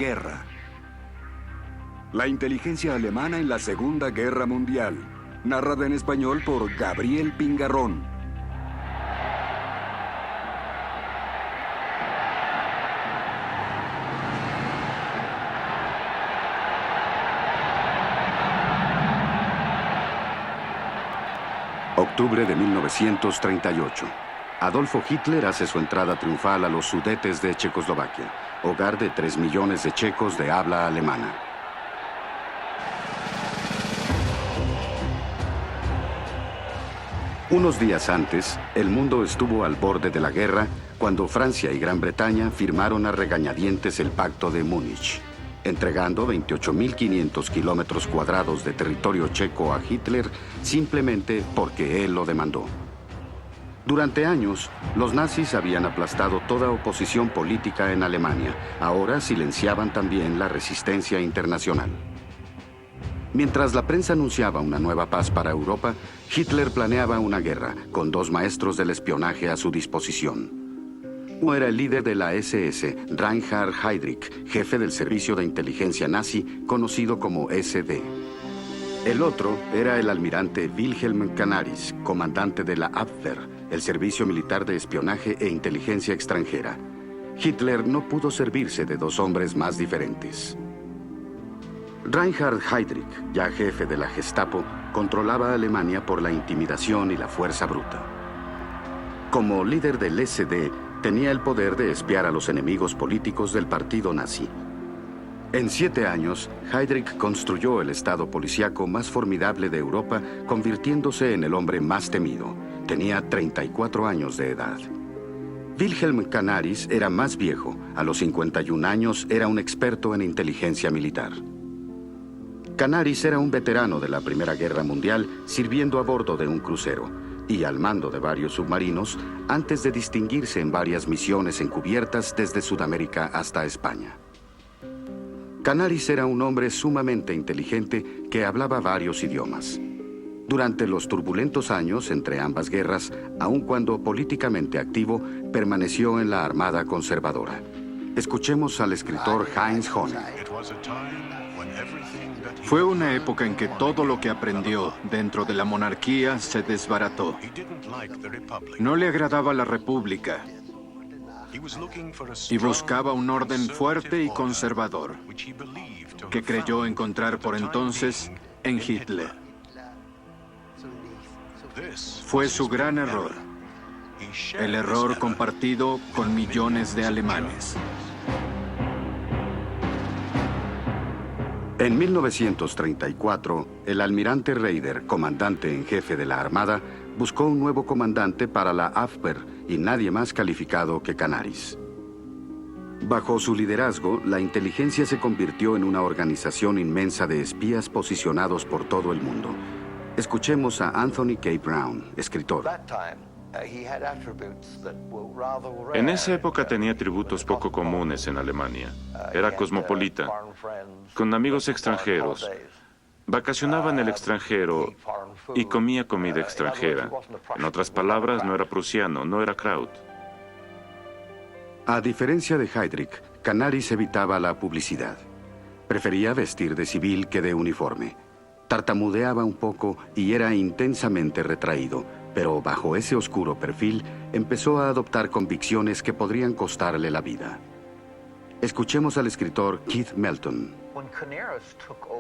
Guerra. La inteligencia alemana en la Segunda Guerra Mundial. Narrada en español por Gabriel Pingarrón. Octubre de 1938. Adolfo Hitler hace su entrada triunfal a los Sudetes de Checoslovaquia, hogar de 3 millones de checos de habla alemana. Unos días antes, el mundo estuvo al borde de la guerra cuando Francia y Gran Bretaña firmaron a regañadientes el Pacto de Múnich, entregando 28.500 kilómetros cuadrados de territorio checo a Hitler simplemente porque él lo demandó. Durante años, los nazis habían aplastado toda oposición política en Alemania. Ahora silenciaban también la resistencia internacional. Mientras la prensa anunciaba una nueva paz para Europa, Hitler planeaba una guerra con 2 maestros del espionaje a su disposición. Uno era el líder de la SS, Reinhard Heydrich, jefe del servicio de inteligencia nazi, conocido como SD. El otro era el almirante Wilhelm Canaris, comandante de la Abwehr, el servicio militar de espionaje e inteligencia extranjera. Hitler no pudo servirse de 2 hombres más diferentes. Reinhard Heydrich, ya jefe de la Gestapo, controlaba a Alemania por la intimidación y la fuerza bruta. Como líder del SD, tenía el poder de espiar a los enemigos políticos del partido nazi. En 7 años, Heydrich construyó el estado policíaco más formidable de Europa, convirtiéndose en el hombre más temido. Tenía 34 años de edad. Wilhelm Canaris era más viejo. A los 51 años era un experto en inteligencia militar. Canaris era un veterano de la Primera Guerra Mundial, sirviendo a bordo de un crucero y al mando de varios submarinos antes de distinguirse en varias misiones encubiertas desde Sudamérica hasta España. Canaris era un hombre sumamente inteligente que hablaba varios idiomas. Durante los turbulentos años entre ambas guerras, aun cuando políticamente activo, permaneció en la Armada Conservadora. Escuchemos al escritor Heinz Höhne. Fue una época en que todo lo que aprendió dentro de la monarquía se desbarató. No le agradaba la república y buscaba un orden fuerte y conservador, que creyó encontrar por entonces en Hitler. Fue su gran error, el error compartido con millones de alemanes. En 1934, el almirante Raeder, comandante en jefe de la Armada, buscó un nuevo comandante para la Abwehr y nadie más calificado que Canaris. Bajo su liderazgo, la inteligencia se convirtió en una organización inmensa de espías posicionados por todo el mundo. Escuchemos a Anthony K. Brown, escritor. En esa época tenía atributos poco comunes en Alemania. Era cosmopolita, con amigos extranjeros. Vacacionaba en el extranjero y comía comida extranjera. En otras palabras, no era prusiano, no era Kraut. A diferencia de Heydrich, Canaris evitaba la publicidad. Prefería vestir de civil que de uniforme. Tartamudeaba un poco y era intensamente retraído, pero bajo ese oscuro perfil empezó a adoptar convicciones que podrían costarle la vida. Escuchemos al escritor Keith Melton.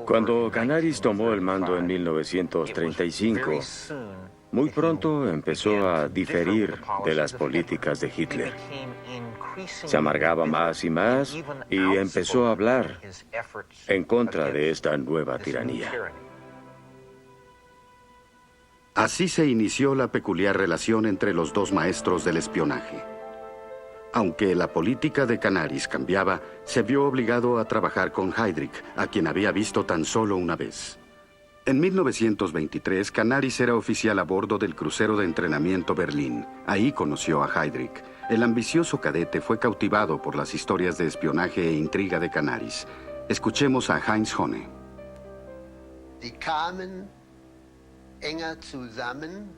Cuando Canaris tomó el mando en 1935, muy pronto empezó a diferir de las políticas de Hitler. Se amargaba más y más y empezó a hablar en contra de esta nueva tiranía. Así se inició la peculiar relación entre los 2 maestros del espionaje. Aunque la política de Canaris cambiaba, se vio obligado a trabajar con Heydrich, a quien había visto tan solo una vez. En 1923, Canaris era oficial a bordo del crucero de entrenamiento Berlín. Ahí conoció a Heydrich. El ambicioso cadete fue cautivado por las historias de espionaje e intriga de Canaris. Escuchemos a Heinz Höhne. Enger zusammen,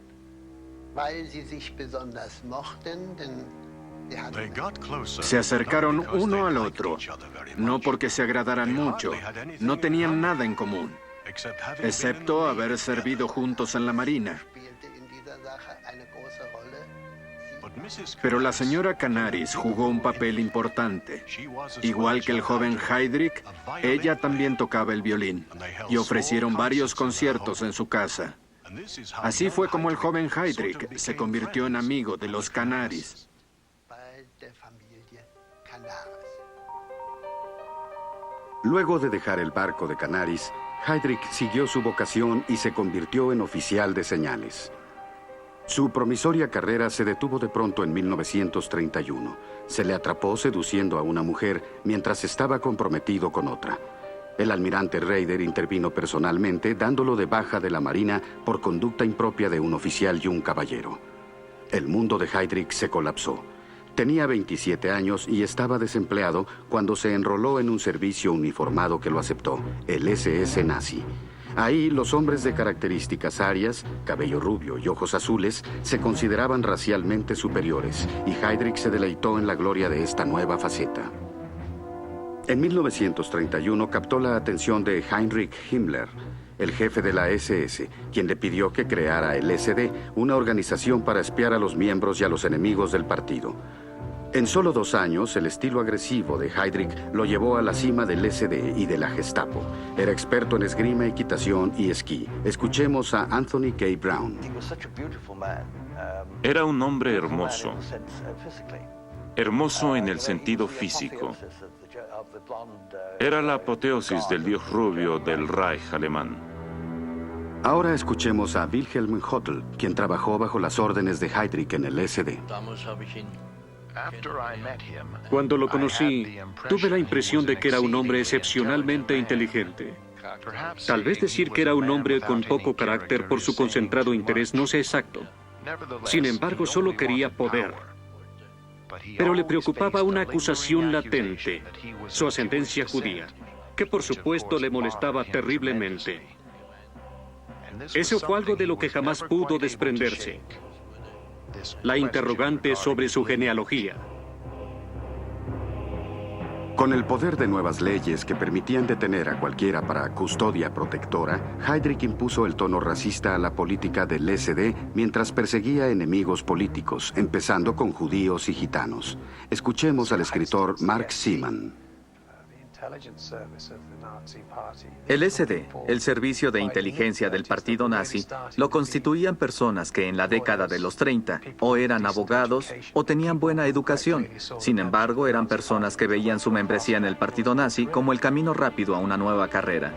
weil sie sich besonders mochten, denn Se acercaron uno al otro, no porque se agradaran mucho, no tenían nada en común, excepto haber servido juntos en la marina. Pero la señora Canaris jugó un papel importante. Igual que el joven Heydrich, ella también tocaba el violín y ofrecieron varios conciertos en su casa. Así fue como el joven Heydrich se convirtió en amigo de los Canaris. Luego de dejar el barco de Canaris, Heydrich siguió su vocación y se convirtió en oficial de señales. Su promisoria carrera se detuvo de pronto en 1931. Se le atrapó seduciendo a una mujer mientras estaba comprometido con otra. El almirante Raeder intervino personalmente, dándolo de baja de la Marina por conducta impropia de un oficial y un caballero. El mundo de Heydrich se colapsó. Tenía 27 años y estaba desempleado cuando se enroló en un servicio uniformado que lo aceptó, el SS nazi. Ahí, los hombres de características arias, cabello rubio y ojos azules, se consideraban racialmente superiores, y Heydrich se deleitó en la gloria de esta nueva faceta. En 1931 captó la atención de Heinrich Himmler, el jefe de la SS, quien le pidió que creara el SD, una organización para espiar a los miembros y a los enemigos del partido. En solo 2 años, el estilo agresivo de Heydrich lo llevó a la cima del SD y de la Gestapo. Era experto en esgrima, equitación y esquí. Escuchemos a Anthony K. Brown. Era un hombre hermoso. Hermoso en el sentido físico. Era la apoteosis del dios rubio del Reich alemán. Ahora escuchemos a Wilhelm Hottl, quien trabajó bajo las órdenes de Heydrich en el SD. Cuando lo conocí, tuve la impresión de que era un hombre excepcionalmente inteligente. Tal vez decir que era un hombre con poco carácter por su concentrado interés no sea exacto. Sin embargo, solo quería poder. Pero le preocupaba una acusación latente, su ascendencia judía, que por supuesto le molestaba terriblemente. Eso fue algo de lo que jamás pudo desprenderse. La interrogante sobre su genealogía. Con el poder de nuevas leyes que permitían detener a cualquiera para custodia protectora, Heydrich impuso el tono racista a la política del SD mientras perseguía enemigos políticos, empezando con judíos y gitanos. Escuchemos al escritor Mark Seaman. El SD, el servicio de inteligencia del partido nazi, lo constituían personas que en la década de los 30 o eran abogados o tenían buena educación. Sin embargo, eran personas que veían su membresía en el partido nazi como el camino rápido a una nueva carrera.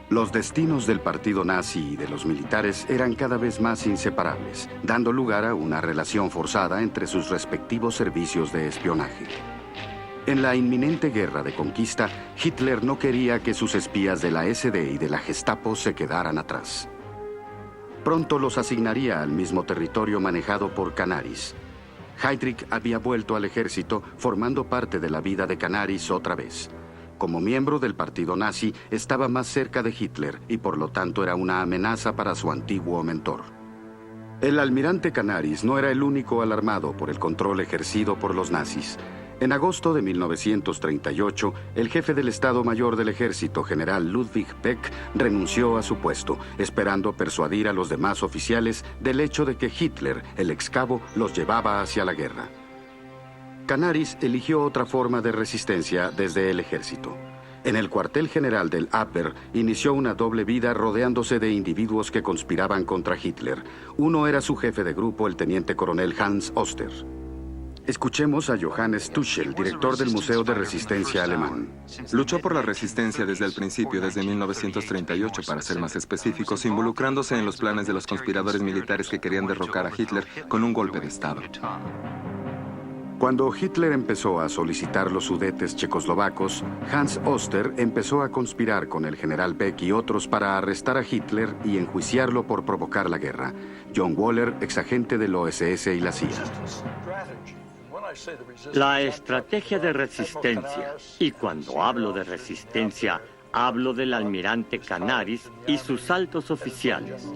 Los destinos del partido nazi y de los militares eran cada vez más inseparables, dando lugar a una relación forzada entre sus respectivos servicios de espionaje. En la inminente guerra de conquista, Hitler no quería que sus espías de la SD y de la Gestapo se quedaran atrás. Pronto los asignaría al mismo territorio manejado por Canaris. Heydrich había vuelto al ejército, formando parte de la vida de Canaris otra vez. Como miembro del partido nazi, estaba más cerca de Hitler y por lo tanto era una amenaza para su antiguo mentor. El almirante Canaris no era el único alarmado por el control ejercido por los nazis. En agosto de 1938, el jefe del Estado Mayor del Ejército, general Ludwig Beck, renunció a su puesto, esperando persuadir a los demás oficiales del hecho de que Hitler, el excabo, los llevaba hacia la guerra. Canaris eligió otra forma de resistencia desde el ejército. En el cuartel general del Abwehr inició una doble vida rodeándose de individuos que conspiraban contra Hitler. Uno era su jefe de grupo, el teniente coronel Hans Oster. Escuchemos a Johannes Tuchel, director del Museo de Resistencia alemán. Luchó por la resistencia desde el principio, desde 1938, para ser más específicos, involucrándose en los planes de los conspiradores militares que querían derrocar a Hitler con un golpe de Estado. Cuando Hitler empezó a solicitar los sudetes checoslovacos, Hans Oster empezó a conspirar con el general Beck y otros para arrestar a Hitler y enjuiciarlo por provocar la guerra. John Waller, exagente del OSS y la CIA. La estrategia de resistencia, y cuando hablo de resistencia, Hablo del almirante Canaris y sus altos oficiales.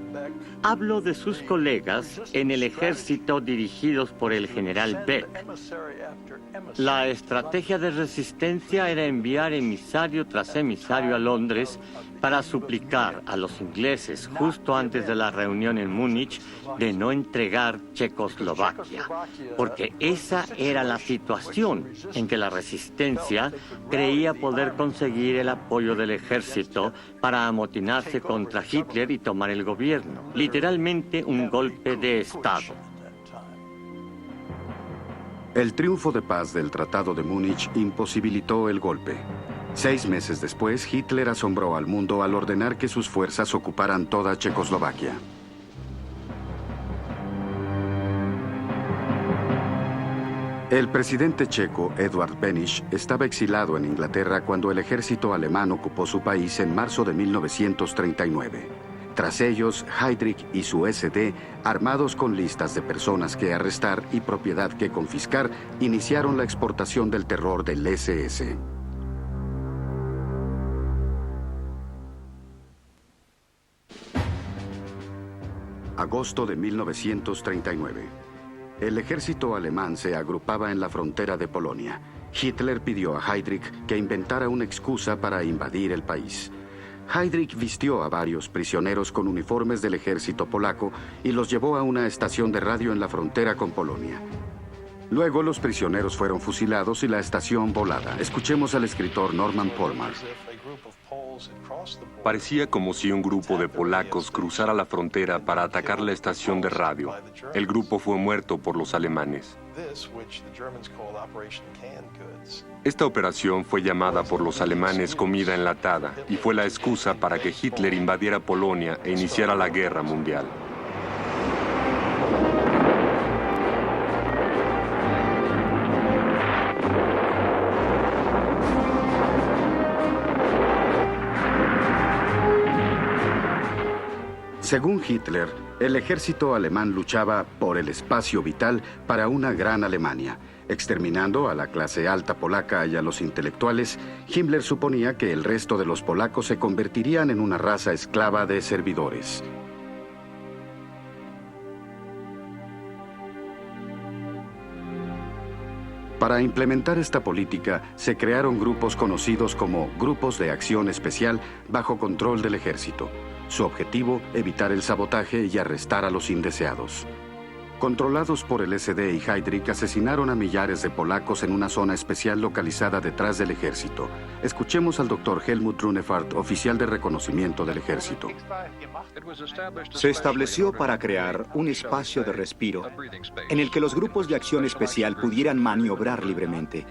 Hablo de sus colegas en el ejército dirigidos por el general Beck. La estrategia de resistencia era enviar emisario tras emisario a Londres para suplicar a los ingleses, justo antes de la reunión en Múnich, de no entregar Checoslovaquia, porque esa era la situación en que la resistencia creía poder conseguir el apoyo del ejército para amotinarse contra Hitler y tomar el gobierno, literalmente un golpe de Estado. El triunfo de paz del Tratado de Múnich imposibilitó el golpe. 6 meses después, Hitler asombró al mundo al ordenar que sus fuerzas ocuparan toda Checoslovaquia. El presidente checo, Eduard Beneš, estaba exilado en Inglaterra cuando el ejército alemán ocupó su país en marzo de 1939. Tras ellos, Heydrich y su SD, armados con listas de personas que arrestar y propiedad que confiscar, iniciaron la exportación del terror del SS. Agosto de 1939. El ejército alemán se agrupaba en la frontera de Polonia. Hitler pidió a Heydrich que inventara una excusa para invadir el país. Heydrich vistió a varios prisioneros con uniformes del ejército polaco y los llevó a una estación de radio en la frontera con Polonia. Luego los prisioneros fueron fusilados y la estación volada. Escuchemos al escritor Norman Polmar. Parecía como si un grupo de polacos cruzara la frontera para atacar la estación de radio. El grupo fue muerto por los alemanes. Esta operación fue llamada por los alemanes comida enlatada y fue la excusa para que Hitler invadiera Polonia e iniciara la guerra mundial. Según Hitler, el ejército alemán luchaba por el espacio vital para una gran Alemania. Exterminando a la clase alta polaca y a los intelectuales, Himmler suponía que el resto de los polacos se convertirían en una raza esclava de servidores. Para implementar esta política, se crearon grupos conocidos como Grupos de Acción Especial bajo control del ejército. Su objetivo, evitar el sabotaje y arrestar a los indeseados. Controlados por el SD y Heydrich, asesinaron a millares de polacos en una zona especial localizada detrás del ejército. Escuchemos al doctor Helmut Runefart, oficial de reconocimiento del ejército. Se estableció para crear un espacio de respiro en el que los grupos de acción especial pudieran maniobrar libremente.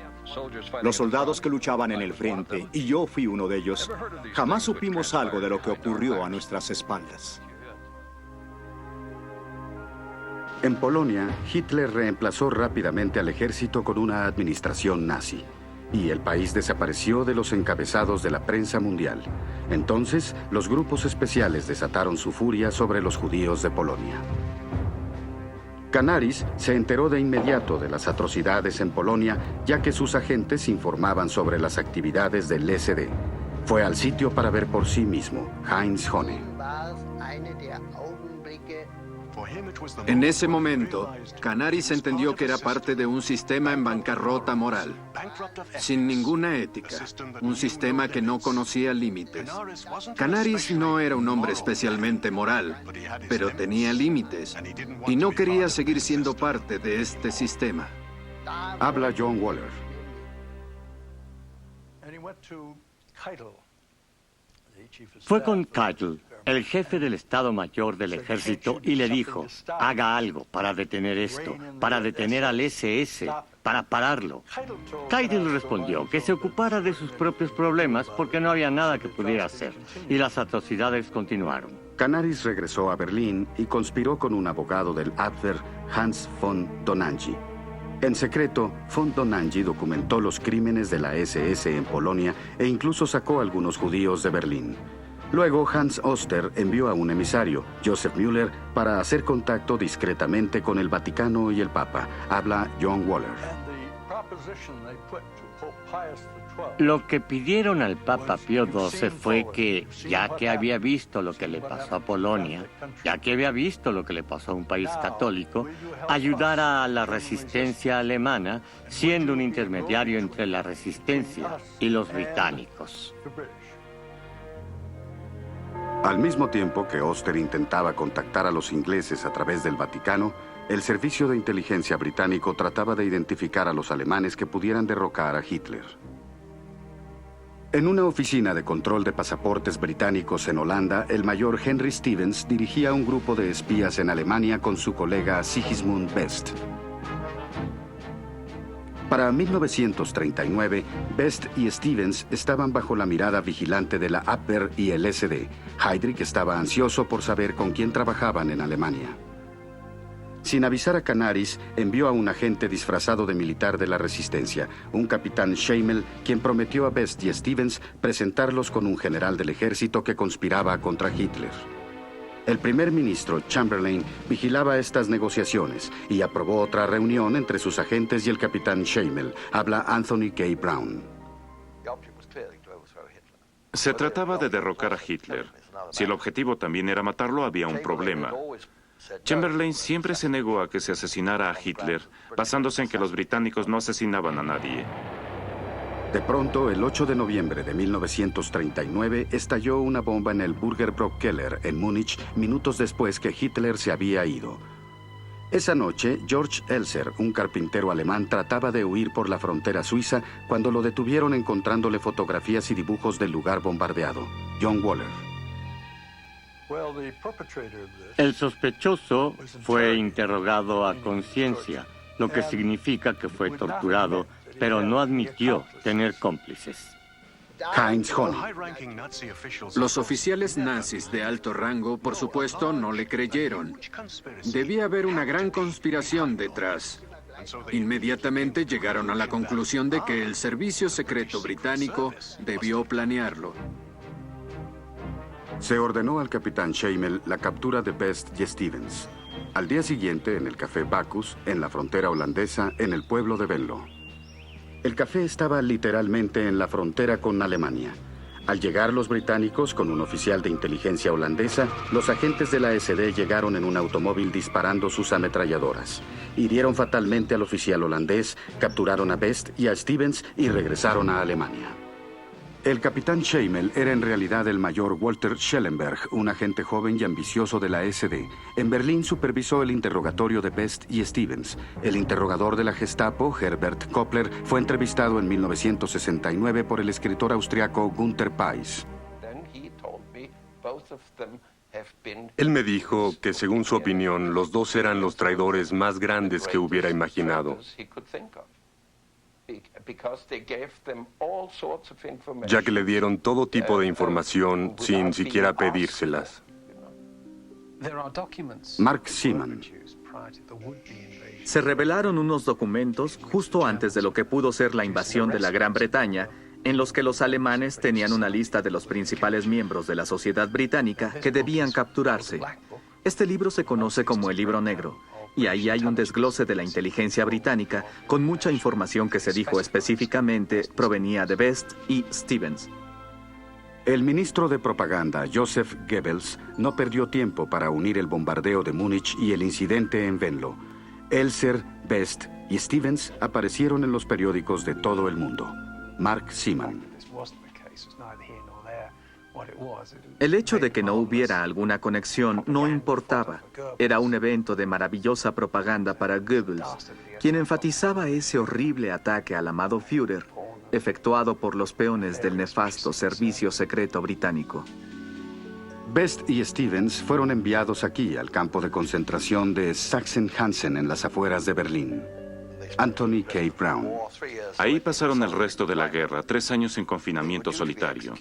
Los soldados que luchaban en el frente, y yo fui uno de ellos, jamás supimos algo de lo que ocurrió a nuestras espaldas. En Polonia, Hitler reemplazó rápidamente al ejército con una administración nazi, y el país desapareció de los encabezados de la prensa mundial. Entonces, los grupos especiales desataron su furia sobre los judíos de Polonia. Canaris se enteró de inmediato de las atrocidades en Polonia, ya que sus agentes informaban sobre las actividades del SD. Fue al sitio para ver por sí mismo, Heinz Höhne. En ese momento, Canaris entendió que era parte de un sistema en bancarrota moral, sin ninguna ética, un sistema que no conocía límites. Canaris no era un hombre especialmente moral, pero tenía límites y no quería seguir siendo parte de este sistema. Habla John Waller. Fue con Keitel, el jefe del Estado Mayor del Ejército, y le dijo, haga algo para detener esto, para detener al SS, para pararlo. Keitel respondió que se ocupara de sus propios problemas porque no había nada que pudiera hacer, y las atrocidades continuaron. Canaris regresó a Berlín y conspiró con un abogado del Abwehr, Hans von Donangy. En secreto, von Donangy documentó los crímenes de la SS en Polonia e incluso sacó a algunos judíos de Berlín. Luego, Hans Oster envió a un emisario, Joseph Müller, para hacer contacto discretamente con el Vaticano y el Papa. Habla John Waller. Lo que pidieron al Papa Pío XII fue que, ya que había visto lo que le pasó a Polonia, ya que había visto lo que le pasó a un país católico, ayudara a la resistencia alemana, siendo un intermediario entre la resistencia y los británicos. Al mismo tiempo que Oster intentaba contactar a los ingleses a través del Vaticano, el servicio de inteligencia británico trataba de identificar a los alemanes que pudieran derrocar a Hitler. En una oficina de control de pasaportes británicos en Holanda, el mayor Henry Stevens dirigía un grupo de espías en Alemania con su colega Sigismund Best. Para 1939, Best y Stevens estaban bajo la mirada vigilante de la Abwehr y el SD. Heydrich estaba ansioso por saber con quién trabajaban en Alemania. Sin avisar a Canaris, envió a un agente disfrazado de militar de la resistencia, un capitán Scheimel, quien prometió a Best y Stevens presentarlos con un general del ejército que conspiraba contra Hitler. El primer ministro, Chamberlain, vigilaba estas negociaciones y aprobó otra reunión entre sus agentes y el capitán Scheimel. Habla Anthony K. Brown. Se trataba de derrocar a Hitler. Si el objetivo también era matarlo, había un problema. Chamberlain siempre se negó a que se asesinara a Hitler, basándose en que los británicos no asesinaban a nadie. De pronto, el 8 de noviembre de 1939, estalló una bomba en el Burgerbrock Keller, en Múnich, minutos después que Hitler se había ido. Esa noche, George Elser, un carpintero alemán, trataba de huir por la frontera suiza cuando lo detuvieron encontrándole fotografías y dibujos del lugar bombardeado. John Waller. El sospechoso fue interrogado a conciencia, lo que significa que fue torturado, pero no admitió tener cómplices. Heinz Honig. Los oficiales nazis de alto rango, por supuesto, no le creyeron. Debía haber una gran conspiración detrás. Inmediatamente llegaron a la conclusión de que el servicio secreto británico debió planearlo. Se ordenó al capitán Scheimel la captura de Best y Stevens. Al día siguiente, en el café Bacchus, en la frontera holandesa, en el pueblo de Venlo. El café estaba literalmente en la frontera con Alemania. Al llegar los británicos con un oficial de inteligencia holandesa, los agentes de la SD llegaron en un automóvil disparando sus ametralladoras. Hirieron fatalmente al oficial holandés, capturaron a Best y a Stevens y regresaron a Alemania. El capitán Scheimel era en realidad el mayor Walter Schellenberg, un agente joven y ambicioso de la SD. En Berlín supervisó el interrogatorio de Best y Stevens. El interrogador de la Gestapo, Herbert Koppler, fue entrevistado en 1969 por el escritor austriaco Günther Peiss. Él me dijo que, según su opinión, los dos eran los traidores más grandes que hubiera imaginado, ya que le dieron todo tipo de información sin siquiera pedírselas. Mark Seaman. Se revelaron unos documentos justo antes de lo que pudo ser la invasión de la Gran Bretaña, en los que los alemanes tenían una lista de los principales miembros de la sociedad británica que debían capturarse. Este libro se conoce como el Libro Negro, y ahí hay un desglose de la inteligencia británica con mucha información que se dijo específicamente provenía de Best y Stevens. El ministro de propaganda, Joseph Goebbels, no perdió tiempo para unir el bombardeo de Múnich y el incidente en Venlo. Elser, Best y Stevens aparecieron en los periódicos de todo el mundo. Mark Seaman. El hecho de que no hubiera alguna conexión no importaba. Era un evento de maravillosa propaganda para Goebbels, quien enfatizaba ese horrible ataque al amado Führer, efectuado por los peones del nefasto servicio secreto británico. Best y Stevens fueron enviados aquí, al campo de concentración de Sachsenhausen, en las afueras de Berlín. Anthony K. Brown. Ahí pasaron el resto de la guerra, 3 años en confinamiento solitario.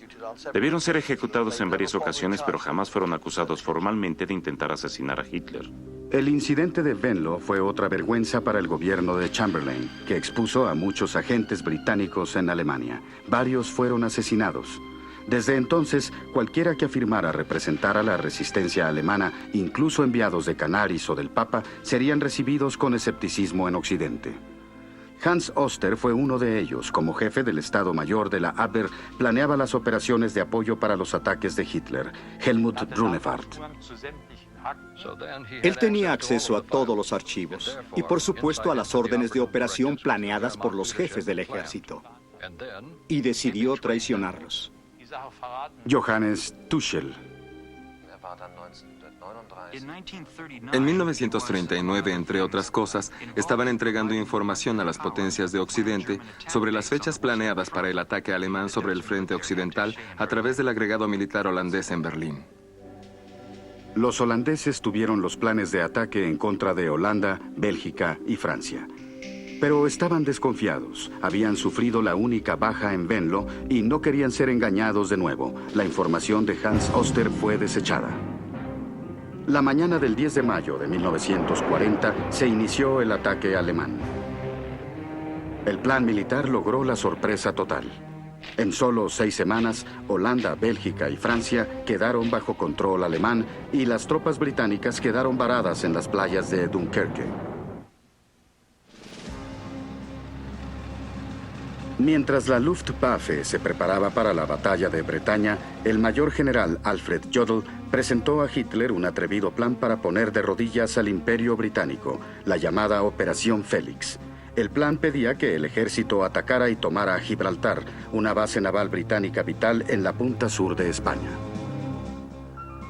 Debieron ser ejecutados en varias ocasiones, pero jamás fueron acusados formalmente de intentar asesinar a Hitler. El incidente de Venlo fue otra vergüenza para el gobierno de Chamberlain, que expuso a muchos agentes británicos en Alemania. Varios fueron asesinados. Desde entonces, cualquiera que afirmara representar a la resistencia alemana, incluso enviados de Canaris o del Papa, serían recibidos con escepticismo en Occidente. Hans Oster fue uno de ellos. Como jefe del Estado Mayor de la Abwehr, planeaba las operaciones de apoyo para los ataques de Hitler. Helmut Runefart. Él tenía acceso a todos los archivos y, por supuesto, a las órdenes de operación planeadas por los jefes del ejército. Y decidió traicionarlos. Johannes Tuchel. En 1939, entre otras cosas, estaban entregando información a las potencias de Occidente sobre las fechas planeadas para el ataque alemán sobre el frente occidental a través del agregado militar holandés en Berlín. Los holandeses tuvieron los planes de ataque en contra de Holanda, Bélgica y Francia. Pero estaban desconfiados. Habían sufrido la única baja en Venlo y no querían ser engañados de nuevo. La información de Hans Oster fue desechada. La mañana del 10 de mayo de 1940 se inició el ataque alemán. El plan militar logró la sorpresa total. En solo 6 semanas, Holanda, Bélgica y Francia quedaron bajo control alemán y las tropas británicas quedaron varadas en las playas de Dunkerque. Mientras la Luftwaffe se preparaba para la batalla de Bretaña, el mayor general Alfred Jodl presentó a Hitler un atrevido plan para poner de rodillas al Imperio Británico, la llamada Operación Félix. El plan pedía que el ejército atacara y tomara Gibraltar, una base naval británica vital en la punta sur de España.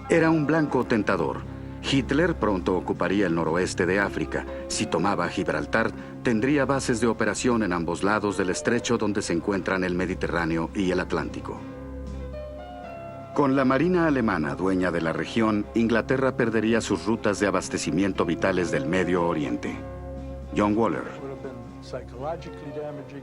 Era un blanco tentador. Hitler pronto ocuparía el noroeste de África. Si tomaba Gibraltar, tendría bases de operación en ambos lados del estrecho donde se encuentran el Mediterráneo y el Atlántico. Con la marina alemana dueña de la región, Inglaterra perdería sus rutas de abastecimiento vitales del Medio Oriente. John Waller.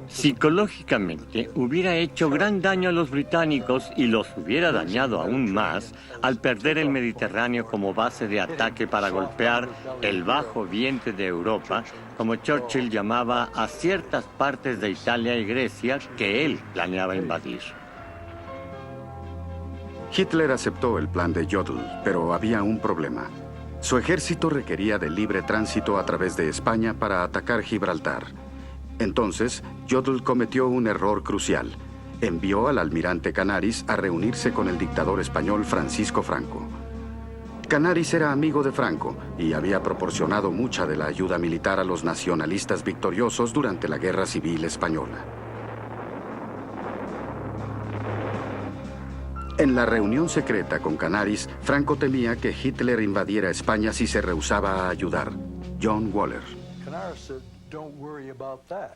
Psicológicamente, hubiera hecho gran daño a los británicos y los hubiera dañado aún más al perder el Mediterráneo como base de ataque para golpear el bajo vientre de Europa, como Churchill llamaba a ciertas partes de Italia y Grecia que él planeaba invadir. Hitler aceptó el plan de Jodl, pero había un problema. Su ejército requería de libre tránsito a través de España para atacar Gibraltar. Entonces, Jodl cometió un error crucial. Envió al almirante Canaris a reunirse con el dictador español Francisco Franco. Canaris era amigo de Franco y había proporcionado mucha de la ayuda militar a los nacionalistas victoriosos durante la Guerra Civil Española. En la reunión secreta con Canaris, Franco temía que Hitler invadiera España si se rehusaba a ayudar. John Waller.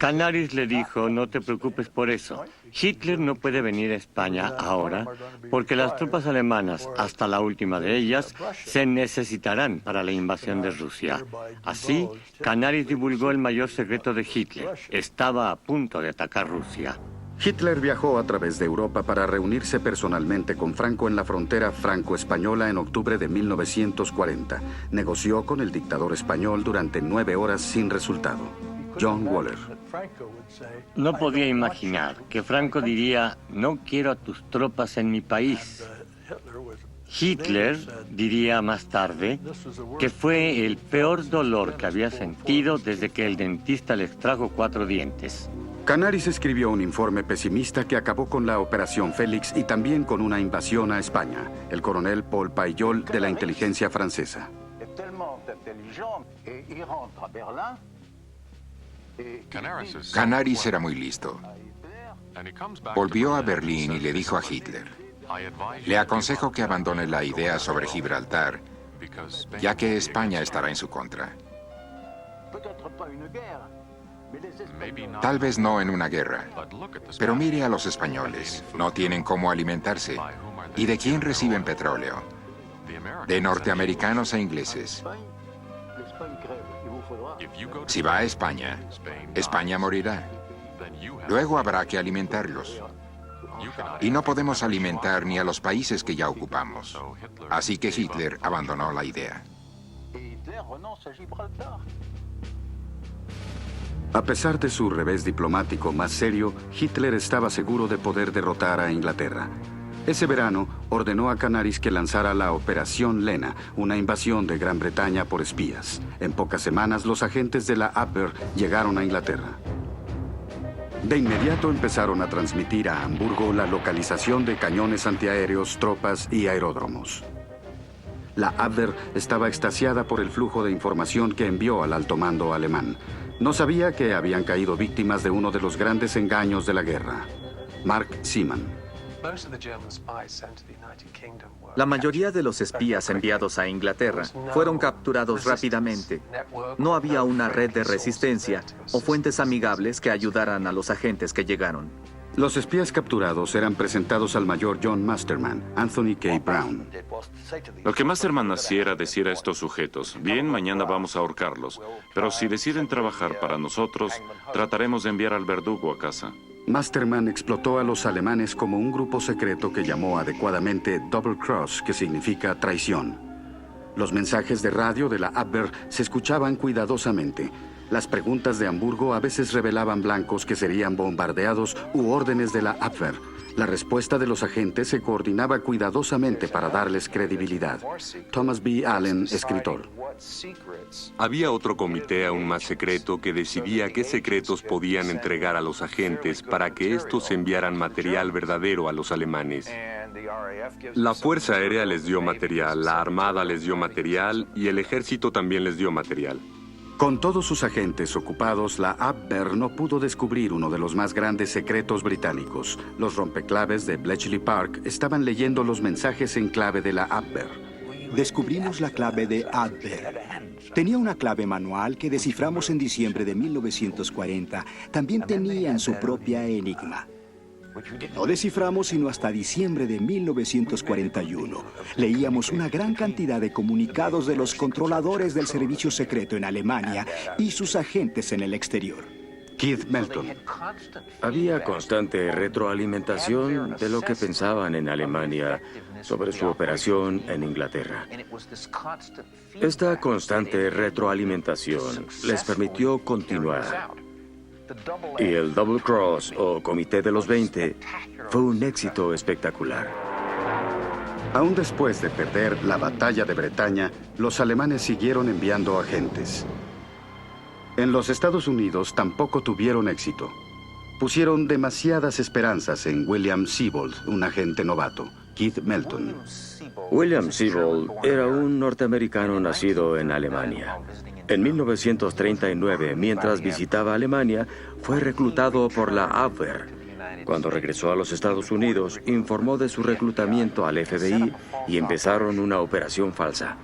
Canaris le dijo, no te preocupes por eso. Hitler no puede venir a España ahora porque las tropas alemanas, hasta la última de ellas, se necesitarán para la invasión de Rusia. Así, Canaris divulgó el mayor secreto de Hitler. Estaba a punto de atacar Rusia. Hitler viajó a través de Europa para reunirse personalmente con Franco en la frontera franco-española en octubre de 1940. Negoció con el dictador español durante 9 horas sin resultado. John Waller. No podía imaginar que Franco diría, no quiero a tus tropas en mi país. Hitler diría más tarde que fue el peor dolor que había sentido desde que el dentista le extrajo 4 dientes. Canaris escribió un informe pesimista que acabó con la Operación Félix y también con una invasión a España. El coronel Paul Paillol de la inteligencia francesa. Canaris era muy listo. Volvió a Berlín y le dijo a Hitler, le aconsejo que abandone la idea sobre Gibraltar, ya que España estará en su contra. Tal vez no en una guerra, pero mire a los españoles, no tienen cómo alimentarse. ¿Y de quién reciben petróleo? De norteamericanos e ingleses. Si va a España, España morirá. Luego habrá que alimentarlos. Y no podemos alimentar ni a los países que ya ocupamos. Así que Hitler abandonó la idea. A pesar de su revés diplomático más serio, Hitler estaba seguro de poder derrotar a Inglaterra. Ese verano, ordenó a Canaris que lanzara la Operación Lena, una invasión de Gran Bretaña por espías. En pocas semanas, los agentes de la Abwehr llegaron a Inglaterra. De inmediato empezaron a transmitir a Hamburgo la localización de cañones antiaéreos, tropas y aeródromos. La Abwehr estaba extasiada por el flujo de información que envió al alto mando alemán. No sabía que habían caído víctimas de uno de los grandes engaños de la guerra. Mark Seaman. La mayoría de los espías enviados a Inglaterra fueron capturados rápidamente. No había una red de resistencia o fuentes amigables que ayudaran a los agentes que llegaron. Los espías capturados eran presentados al mayor John Masterman, Anthony K. Brown. Lo que Masterman hacía era decir a estos sujetos, bien, mañana vamos a ahorcarlos, pero si deciden trabajar para nosotros, trataremos de enviar al verdugo a casa. Masterman explotó a los alemanes como un grupo secreto que llamó adecuadamente Double Cross, que significa traición. Los mensajes de radio de la Abwehr se escuchaban cuidadosamente. Las preguntas de Hamburgo a veces revelaban blancos que serían bombardeados u órdenes de la Abwehr. La respuesta de los agentes se coordinaba cuidadosamente para darles credibilidad. Thomas B. Allen, escritor. Había otro comité aún más secreto que decidía qué secretos podían entregar a los agentes para que estos enviaran material verdadero a los alemanes. La Fuerza Aérea les dio material, la Armada les dio material y el Ejército también les dio material. Con todos sus agentes ocupados, la Abwehr no pudo descubrir uno de los más grandes secretos británicos. Los rompeclaves de Bletchley Park estaban leyendo los mensajes en clave de la Abwehr. Descubrimos la clave de Abwehr. Tenía una clave manual que desciframos en diciembre de 1940. También tenían su propia enigma. No desciframos sino hasta diciembre de 1941. Leíamos una gran cantidad de comunicados de los controladores del servicio secreto en Alemania y sus agentes en el exterior. Keith Melton. Había constante retroalimentación de lo que pensaban en Alemania sobre su operación en Inglaterra. Esta constante retroalimentación les permitió continuar. Y el Double Cross, o Comité de los 20, fue un éxito espectacular. Aún después de perder la batalla de Bretaña, los alemanes siguieron enviando agentes. En los Estados Unidos tampoco tuvieron éxito. Pusieron demasiadas esperanzas en William Siebold, un agente novato. Keith Melton. William Siebold era un norteamericano nacido en Alemania. En 1939, mientras visitaba Alemania, fue reclutado por la Abwehr. Cuando regresó a los Estados Unidos, informó de su reclutamiento al FBI y empezaron una operación falsa.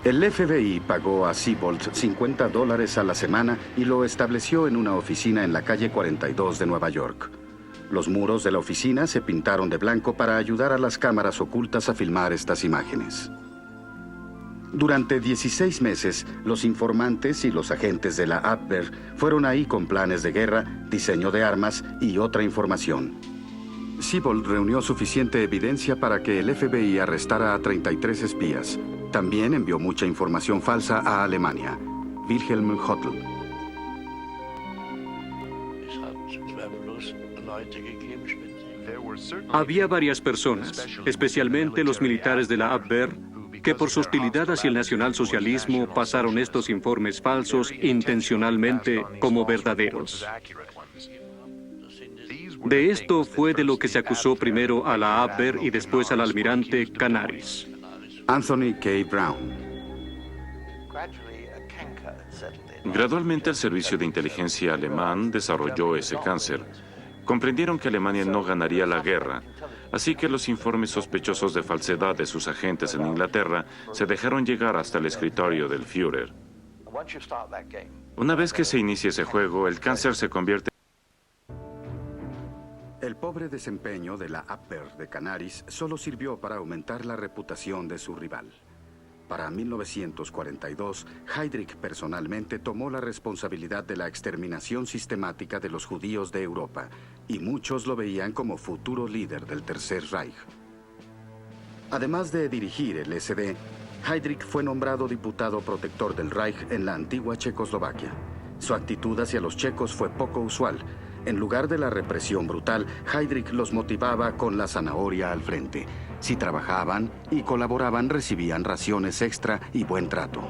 El FBI pagó a Siebold $50 a la semana y lo estableció en una oficina en la calle 42 de Nueva York. Los muros de la oficina se pintaron de blanco para ayudar a las cámaras ocultas a filmar estas imágenes. Durante 16 meses, los informantes y los agentes de la Abwehr fueron ahí con planes de guerra, diseño de armas y otra información. Siebold reunió suficiente evidencia para que el FBI arrestara a 33 espías. También envió mucha información falsa a Alemania. Wilhelm Hottl. Había varias personas, especialmente los militares de la Abwehr, que por su hostilidad hacia el nacionalsocialismo pasaron estos informes falsos intencionalmente como verdaderos. De esto fue de lo que se acusó primero a la Abwehr y después al almirante Canaris. Anthony K. Brown. Gradualmente el servicio de inteligencia alemán desarrolló ese cáncer. Comprendieron que Alemania no ganaría la guerra, así que los informes sospechosos de falsedad de sus agentes en Inglaterra se dejaron llegar hasta el escritorio del Führer. Una vez que se inicia ese juego, el cáncer se convierte. El pobre desempeño de la Abwehr de Canaris solo sirvió para aumentar la reputación de su rival. Para 1942, Heydrich personalmente tomó la responsabilidad de la exterminación sistemática de los judíos de Europa, y muchos lo veían como futuro líder del Tercer Reich. Además de dirigir el SD, Heydrich fue nombrado diputado protector del Reich en la antigua Checoslovaquia. Su actitud hacia los checos fue poco usual. En lugar de la represión brutal, Heydrich los motivaba con la zanahoria al frente. Si trabajaban y colaboraban, recibían raciones extra y buen trato.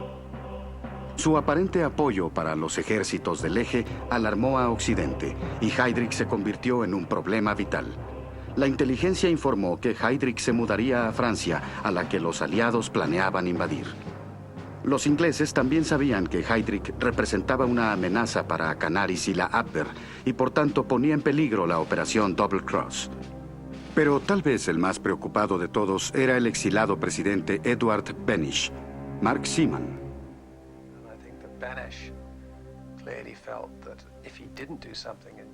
Su aparente apoyo para los ejércitos del eje alarmó a Occidente y Heydrich se convirtió en un problema vital. La inteligencia informó que Heydrich se mudaría a Francia, a la que los aliados planeaban invadir. Los ingleses también sabían que Heydrich representaba una amenaza para Canaris y la Abwehr y por tanto ponía en peligro la operación Double Cross. Pero tal vez el más preocupado de todos era el exilado presidente Edward Benish, Mark Seaman.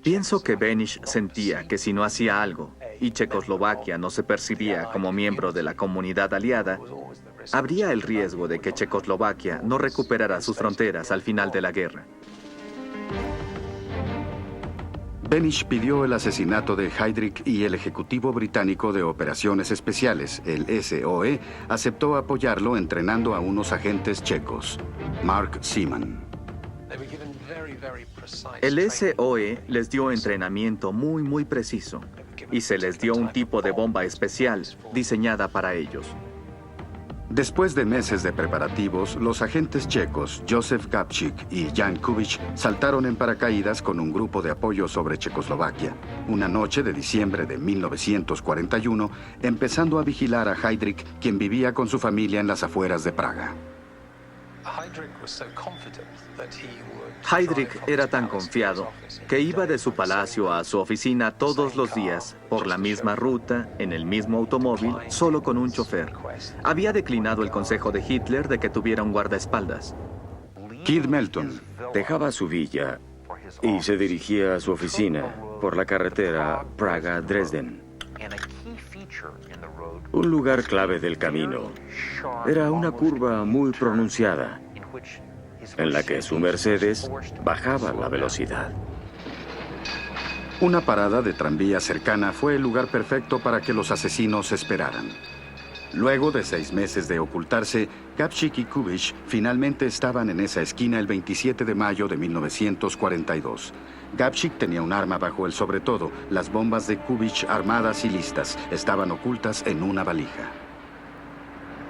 Pienso que Benish sentía que si no hacía algo y Checoslovaquia no se percibía como miembro de la comunidad aliada, habría el riesgo de que Checoslovaquia no recuperara sus fronteras al final de la guerra. Benish pidió el asesinato de Heydrich y el Ejecutivo Británico de Operaciones Especiales, el SOE, aceptó apoyarlo entrenando a unos agentes checos, Mark Seaman. El SOE les dio entrenamiento muy preciso y se les dio un tipo de bomba especial diseñada para ellos. Después de meses de preparativos, los agentes checos Josef Gabčík y Jan Kubich saltaron en paracaídas con un grupo de apoyo sobre Checoslovaquia, una noche de diciembre de 1941, empezando a vigilar a Heydrich, quien vivía con su familia en las afueras de Praga. Heydrich era tan confiado que iba de su palacio a su oficina todos los días, por la misma ruta, en el mismo automóvil, solo con un chofer. Había declinado el consejo de Hitler de que tuviera un guardaespaldas. Kid Melton dejaba su villa y se dirigía a su oficina por la carretera Praga-Dresden. Un lugar clave del camino era una curva muy pronunciada, en la que su Mercedes bajaba la velocidad. Una parada de tranvía cercana fue el lugar perfecto para que los asesinos esperaran. Luego de 6 meses de ocultarse, Gabčík y Kubich finalmente estaban en esa esquina el 27 de mayo de 1942. Gabčík tenía un arma bajo el sobretodo. Las bombas de Kubich, armadas y listas, estaban ocultas en una valija.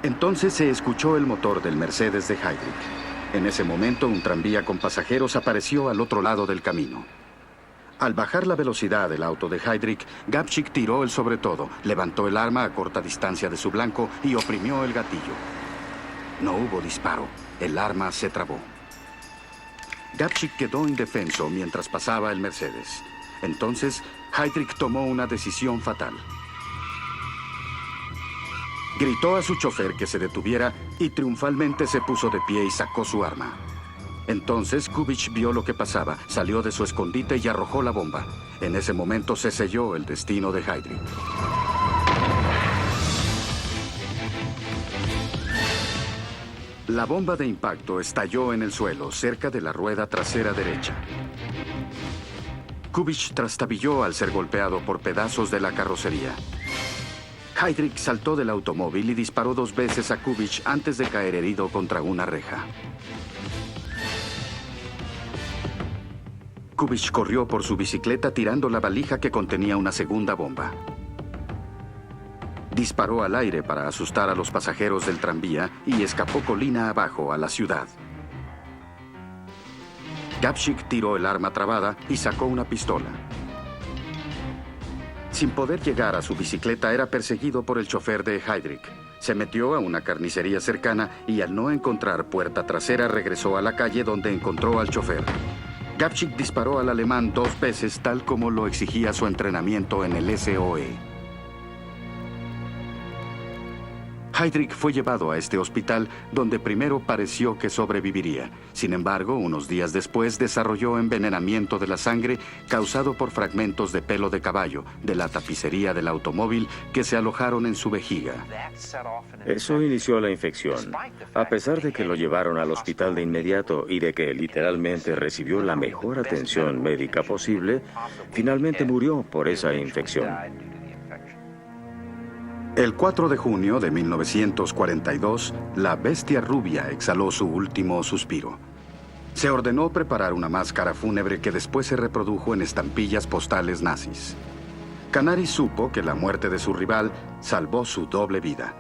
Entonces se escuchó el motor del Mercedes de Heydrich. En ese momento, un tranvía con pasajeros apareció al otro lado del camino. Al bajar la velocidad del auto de Heydrich, Gabčík tiró el sobretodo, levantó el arma a corta distancia de su blanco y oprimió el gatillo. No hubo disparo. El arma se trabó. Gabčík quedó indefenso mientras pasaba el Mercedes. Entonces, Heydrich tomó una decisión fatal. Gritó a su chofer que se detuviera y triunfalmente se puso de pie y sacó su arma. Entonces Kubich vio lo que pasaba, salió de su escondite y arrojó la bomba. En ese momento se selló el destino de Heydrich. La bomba de impacto estalló en el suelo, cerca de la rueda trasera derecha. Kubich trastabilló al ser golpeado por pedazos de la carrocería. Heydrich saltó del automóvil y disparó 2 veces a Kubich antes de caer herido contra una reja. Kubich corrió por su bicicleta tirando la valija que contenía una segunda bomba. Disparó al aire para asustar a los pasajeros del tranvía y escapó colina abajo a la ciudad. Gabčík tiró el arma trabada y sacó una pistola. Sin poder llegar a su bicicleta, era perseguido por el chofer de Heydrich. Se metió a una carnicería cercana y al no encontrar puerta trasera regresó a la calle donde encontró al chofer. Gabčík disparó al alemán 2 veces tal como lo exigía su entrenamiento en el SOE. Heydrich fue llevado a este hospital donde primero pareció que sobreviviría. Sin embargo, unos días después desarrolló envenenamiento de la sangre causado por fragmentos de pelo de caballo de la tapicería del automóvil que se alojaron en su vejiga. Eso inició la infección. A pesar de que lo llevaron al hospital de inmediato y de que literalmente recibió la mejor atención médica posible, finalmente murió por esa infección. El 4 de junio de 1942, la bestia rubia exhaló su último suspiro. Se ordenó preparar una máscara fúnebre que después se reprodujo en estampillas postales nazis. Canaris supo que la muerte de su rival salvó su doble vida.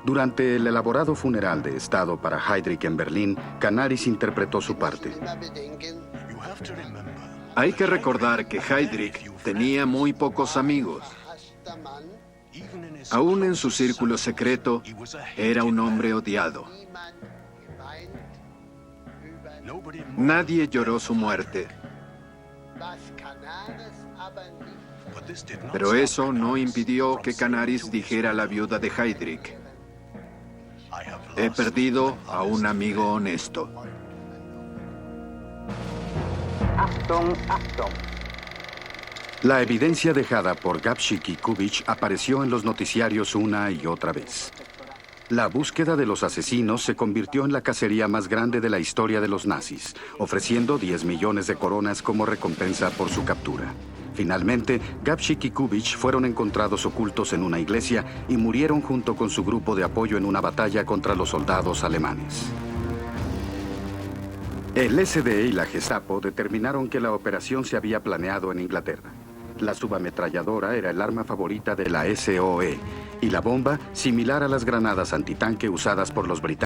Durante el elaborado funeral de Estado para Heydrich en Berlín, Canaris interpretó su parte. Hay que recordar que Heydrich tenía muy pocos amigos. Aún en su círculo secreto, era un hombre odiado. Nadie lloró su muerte. Pero eso no impidió que Canaris dijera a la viuda de Heydrich: he perdido a un amigo honesto. La evidencia dejada por Gabčík y Kubich apareció en los noticiarios una y otra vez. La búsqueda de los asesinos se convirtió en la cacería más grande de la historia de los nazis, ofreciendo 10 millones de coronas como recompensa por su captura. Finalmente, Gabčík y Kubich fueron encontrados ocultos en una iglesia y murieron junto con su grupo de apoyo en una batalla contra los soldados alemanes. El SD y la Gestapo determinaron que la operación se había planeado en Inglaterra. La subametralladora era el arma favorita de la SOE y la bomba similar a las granadas antitanque usadas por los británicos.